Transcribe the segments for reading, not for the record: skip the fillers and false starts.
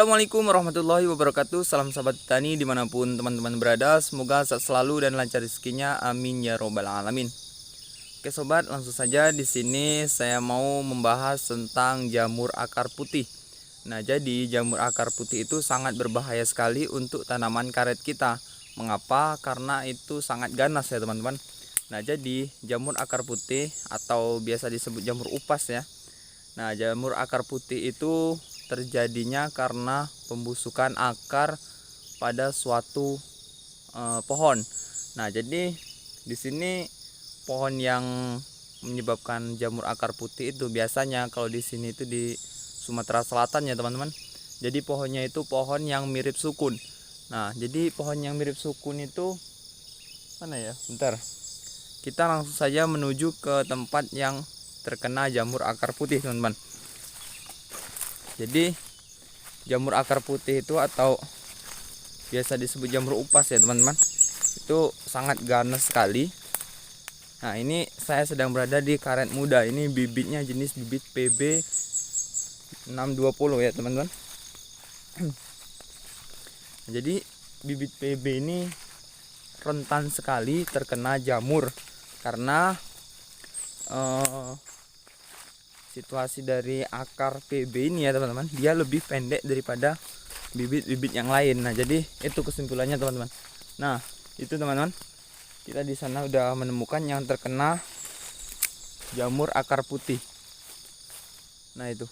Assalamualaikum warahmatullahi wabarakatuh. Salam sahabat tani dimanapun teman-teman berada. Semoga sehat selalu dan lancar rezekinya. Amin ya robbal alamin. Oke sobat, langsung saja di sini saya mau membahas tentang jamur akar putih. Nah, jadi jamur akar putih itu sangat berbahaya sekali untuk tanaman karet kita. Mengapa? Karena itu sangat ganas ya teman-teman. Nah, jadi jamur akar putih atau biasa disebut jamur upas ya. Nah, jamur akar putih itu terjadinya karena pembusukan akar pada suatu pohon. Nah, jadi di sini pohon yang menyebabkan jamur akar putih itu biasanya kalau di sini itu di Sumatera Selatan ya teman-teman. Jadi pohonnya itu pohon yang mirip sukun. Nah, jadi pohon yang mirip sukun itu mana ya? Bentar. Kita langsung saja menuju ke tempat yang terkena jamur akar putih, teman-teman. Jadi jamur akar putih itu atau biasa disebut jamur upas ya teman-teman, itu sangat ganas sekali. Nah, ini saya sedang berada di karet muda. Ini bibitnya jenis bibit PB 620 ya teman-teman. Jadi bibit PB ini rentan sekali terkena jamur karena situasi dari akar PB ini ya teman-teman, dia lebih pendek daripada bibit-bibit yang lain. Nah, jadi itu kesimpulannya teman-teman. Nah, itu teman-teman, kita di sana udah menemukan yang terkena jamur akar putih. Nah, itu.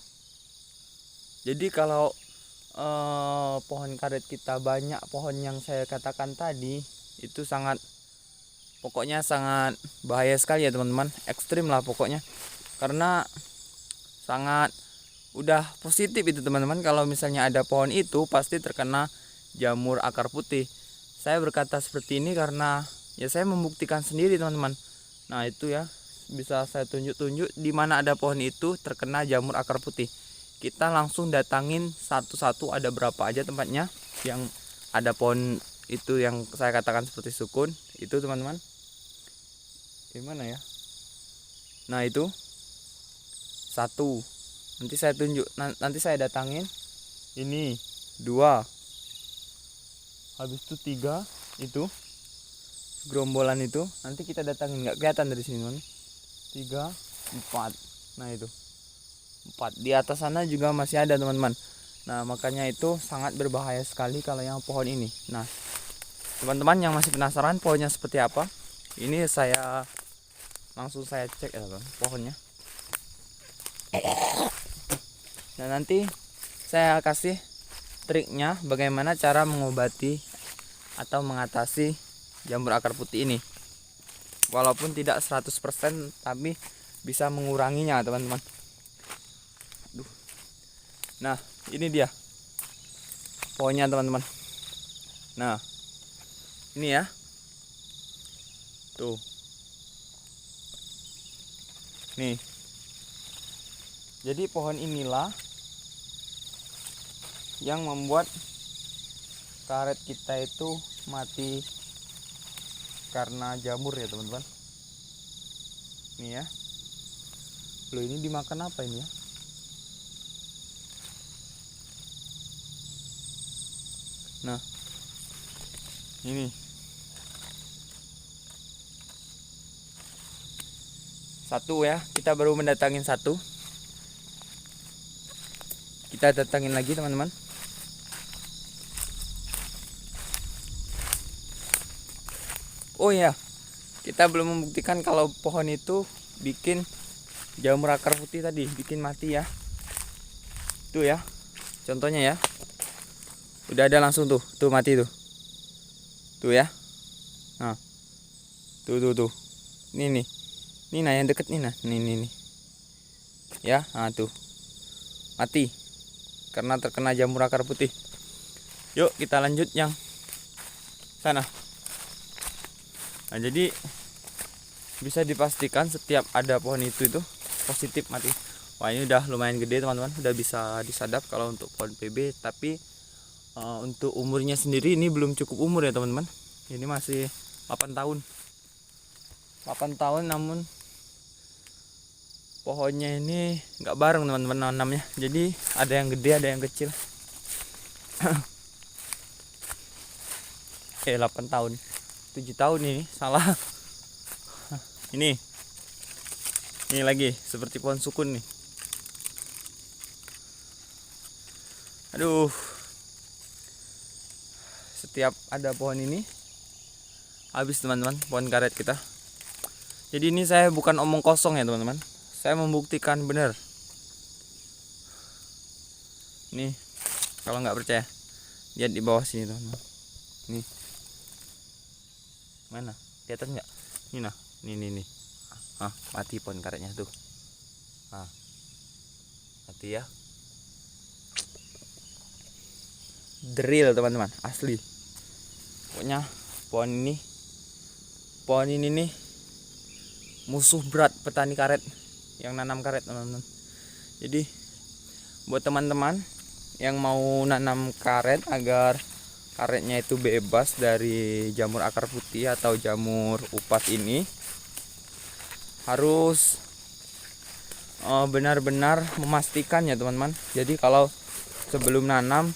Jadi kalau pohon karet kita banyak pohon yang saya katakan tadi, itu pokoknya sangat bahaya sekali ya teman-teman, ekstrim lah pokoknya, karena sangat udah positif itu teman-teman. Kalau misalnya ada pohon itu pasti terkena jamur akar putih. Saya berkata seperti ini karena ya saya membuktikan sendiri teman-teman. Nah, itu ya, bisa saya tunjuk-tunjuk di mana ada pohon itu terkena jamur akar putih. Kita langsung datangin satu-satu, ada berapa aja tempatnya yang ada pohon itu yang saya katakan seperti sukun itu teman-teman. Gimana ya? Nah, itu satu, nanti saya tunjuk, nanti saya datangin. Ini dua, habis itu tiga, itu gerombolan itu nanti kita datangin, nggak kelihatan dari sini teman. Tiga, empat, nah itu empat. Di atas sana juga masih ada teman-teman. Nah, makanya itu sangat berbahaya sekali kalau yang pohon ini. Nah, teman-teman yang masih penasaran pohonnya seperti apa, ini saya langsung saya cek ya teman, pohonnya. Nah, nanti saya kasih triknya bagaimana cara mengobati atau mengatasi jamur akar putih ini. Walaupun tidak 100% tapi bisa menguranginya teman-teman. Nah, ini dia pohonnya teman-teman. Nah, ini ya. Tuh. Nih. Jadi pohon inilah yang membuat karet kita itu mati karena jamur ya teman-teman. Nih ya. Loh, ini dimakan apa ini ya? Nah, ini satu ya, kita baru mendatangin satu. Kita datangin lagi teman-teman. Oh ya, kita belum membuktikan kalau pohon itu bikin jamur akar putih tadi, bikin mati ya. Tuh ya, contohnya ya. Udah ada langsung tuh mati tuh. Tuh ya. Nah, tuh. Ini nih. Ini nah yang deket nih nah. Nih. Ya, nah tuh. Mati karena terkena jamur akar putih. Yuk kita lanjut yang sana. Nah, jadi bisa dipastikan setiap ada pohon itu positif mati. Wah, ini udah lumayan gede teman-teman, udah bisa disadap kalau untuk pohon PB. Tapi untuk umurnya sendiri ini belum cukup umur ya teman-teman. Ini masih 8 tahun 8 tahun, namun pohonnya ini nggak bareng teman-teman nanamnya. Jadi ada yang gede, ada yang kecil. 8 tahun 7 tahun ini salah. ini lagi seperti pohon sukun nih. Aduh, setiap ada pohon ini habis teman-teman, pohon karet kita. Jadi ini saya bukan omong kosong ya teman-teman, saya membuktikan benar. Nih, kalau nggak percaya lihat di bawah sini teman-teman. Nih, mana kelihatan nggak? Ini nah, nih. Mati pohon karetnya tuh. Mati ya. Drill teman-teman, asli. Pokoknya pohon ini nih musuh berat petani karet yang nanam karet teman-teman. Jadi buat teman-teman yang mau nanam karet agar karetnya itu bebas dari jamur akar putih atau jamur upas ini, harus benar-benar memastikan ya teman-teman. Jadi kalau sebelum nanam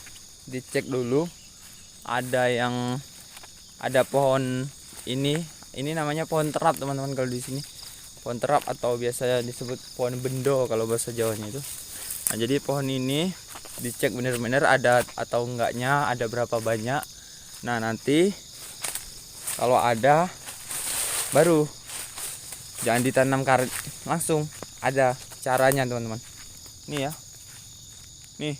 dicek dulu ada pohon ini namanya pohon terap teman-teman. Kalau di sini pohon terap atau biasa disebut pohon bendo kalau bahasa Jawanya itu. Nah, jadi pohon ini dicek benar-benar ada atau enggaknya, ada berapa banyak. Nah, nanti kalau ada baru jangan ditanam karet langsung, ada caranya teman-teman. Nih ya, nih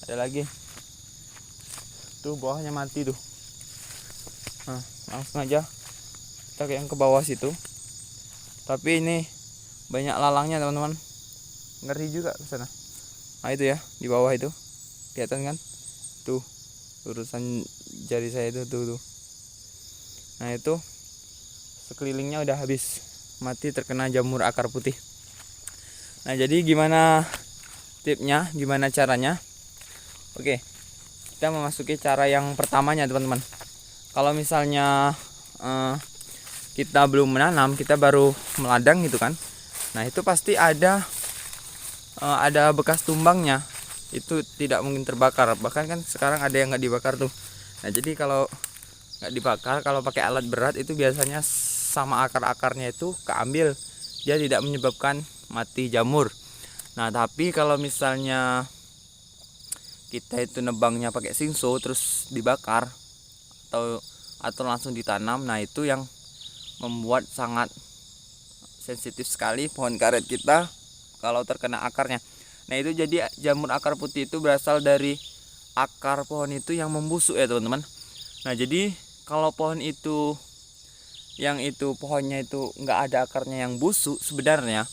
ada lagi tuh, bawahnya mati tuh. Nah, langsung aja kita yang ke bawah situ, tapi ini banyak lalangnya teman-teman, ngeri juga ke sana. Nah itu ya, di bawah itu kelihatan kan tuh urusan jari saya itu tuh. Nah itu sekelilingnya udah habis mati terkena jamur akar putih. Nah jadi gimana tipnya, gimana caranya? Oke, kita memasuki cara yang pertamanya teman-teman. Kalau misalnya kita belum menanam, kita baru meladang gitu kan, nah itu pasti ada bekas tumbangnya, itu tidak mungkin terbakar. Bahkan kan sekarang ada yang nggak dibakar tuh. Nah jadi kalau nggak dibakar, kalau pakai alat berat itu biasanya sama akar-akarnya itu keambil, dia tidak menyebabkan mati jamur. Nah tapi kalau misalnya kita itu nebangnya pakai singso terus dibakar atau langsung ditanam, nah itu yang membuat sangat sensitif sekali pohon karet kita kalau terkena akarnya. Nah itu jadi jamur akar putih itu berasal dari akar pohon itu yang membusuk ya teman-teman. Nah jadi kalau pohon itu pohonnya itu nggak ada akarnya yang busuk, sebenarnya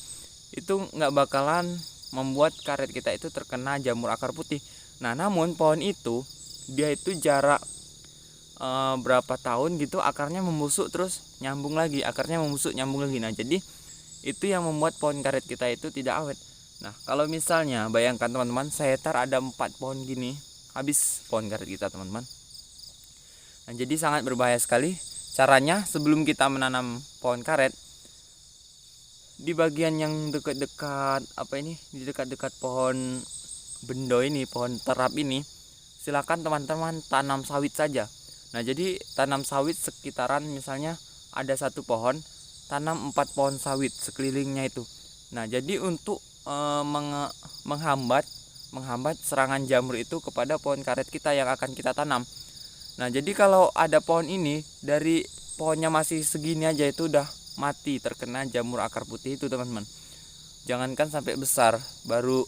itu nggak bakalan membuat karet kita itu terkena jamur akar putih. Nah namun pohon itu dia itu jarak berapa tahun gitu akarnya membusuk terus nyambung lagi, akarnya membusuk nyambung lagi. Nah jadi itu yang membuat pohon karet kita itu tidak awet. Nah kalau misalnya bayangkan teman-teman, saya tar ada 4 pohon gini, habis pohon karet kita teman-teman. Nah jadi sangat berbahaya sekali. Caranya sebelum kita menanam pohon karet, di bagian yang dekat-dekat di dekat-dekat pohon bendo ini, pohon terap ini, silakan teman-teman tanam sawit saja. Nah jadi tanam sawit sekitaran, misalnya ada 1 pohon, tanam 4 pohon sawit sekelilingnya itu. Nah jadi untuk menghambat serangan jamur itu kepada pohon karet kita yang akan kita tanam. Nah jadi kalau ada pohon ini, dari pohonnya masih segini aja itu udah mati terkena jamur akar putih itu teman-teman. Jangankan sampai besar, baru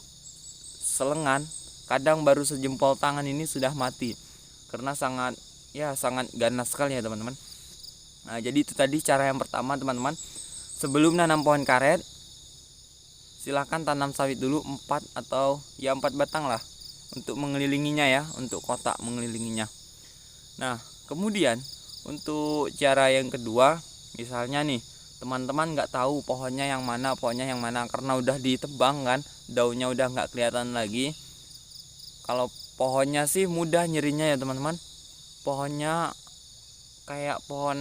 selengan, kadang baru sejempol tangan ini sudah mati karena sangat ganas sekali ya teman-teman. Nah jadi itu tadi cara yang pertama teman-teman. Sebelum nanam pohon karet, silahkan tanam sawit dulu 4 atau 4 batang lah untuk mengelilinginya ya, untuk kotak mengelilinginya. Nah kemudian untuk cara yang kedua, misalnya nih teman-teman nggak tahu pohonnya yang mana karena udah ditebang kan, daunnya udah nggak kelihatan lagi. Kalau pohonnya sih mudah nyerinya ya teman-teman, pohonnya kayak pohon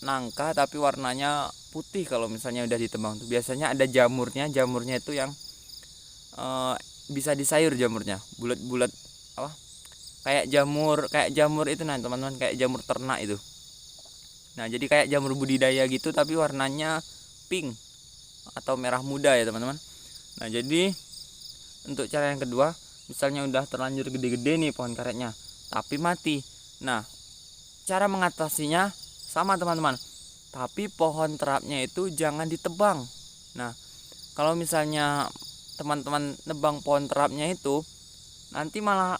nangka tapi warnanya putih. Kalau misalnya udah ditebang tuh biasanya ada jamurnya itu yang bisa disayur, jamurnya bulat-bulat kayak jamur itu nah teman-teman, kayak jamur ternak itu. Nah jadi kayak jamur budidaya gitu tapi warnanya pink atau merah muda ya teman-teman. Nah jadi untuk cara yang kedua, misalnya udah terlanjur gede-gede nih pohon karetnya tapi mati. Nah cara mengatasinya sama teman-teman, tapi pohon terapnya itu jangan ditebang. Nah kalau misalnya teman-teman nebang pohon terapnya itu, nanti malah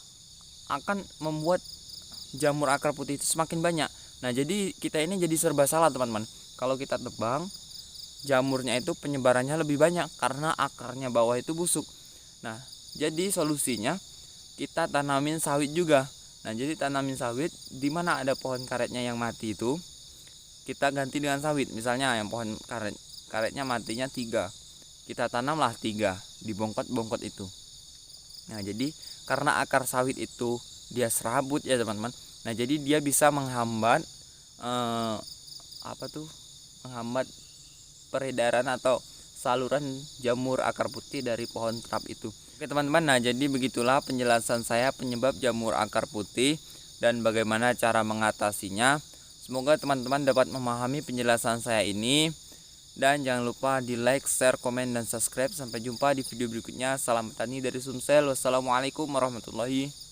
akan membuat jamur akar putih itu semakin banyak. Nah jadi kita ini jadi serba salah teman-teman. Kalau kita tebang, jamurnya itu penyebarannya lebih banyak karena akarnya bawah itu busuk. Nah jadi solusinya kita tanamin sawit juga. Nah jadi tanamin sawit, dimana ada pohon karetnya yang mati itu kita ganti dengan sawit. Misalnya yang pohon karetnya matinya 3, kita tanamlah 3 di bongkot-bongkot itu. Nah jadi karena akar sawit itu dia serabut ya teman-teman. Nah jadi dia bisa menghambat menghambat peredaran atau saluran jamur akar putih dari pohon terap itu. Oke teman-teman, nah jadi begitulah penjelasan saya penyebab jamur akar putih dan bagaimana cara mengatasinya. Semoga teman-teman dapat memahami penjelasan saya ini. Dan jangan lupa di like, share, komen, dan subscribe. Sampai jumpa di video berikutnya. Salam petani dari Sumsel. Wassalamualaikum warahmatullahi wabarakatuh.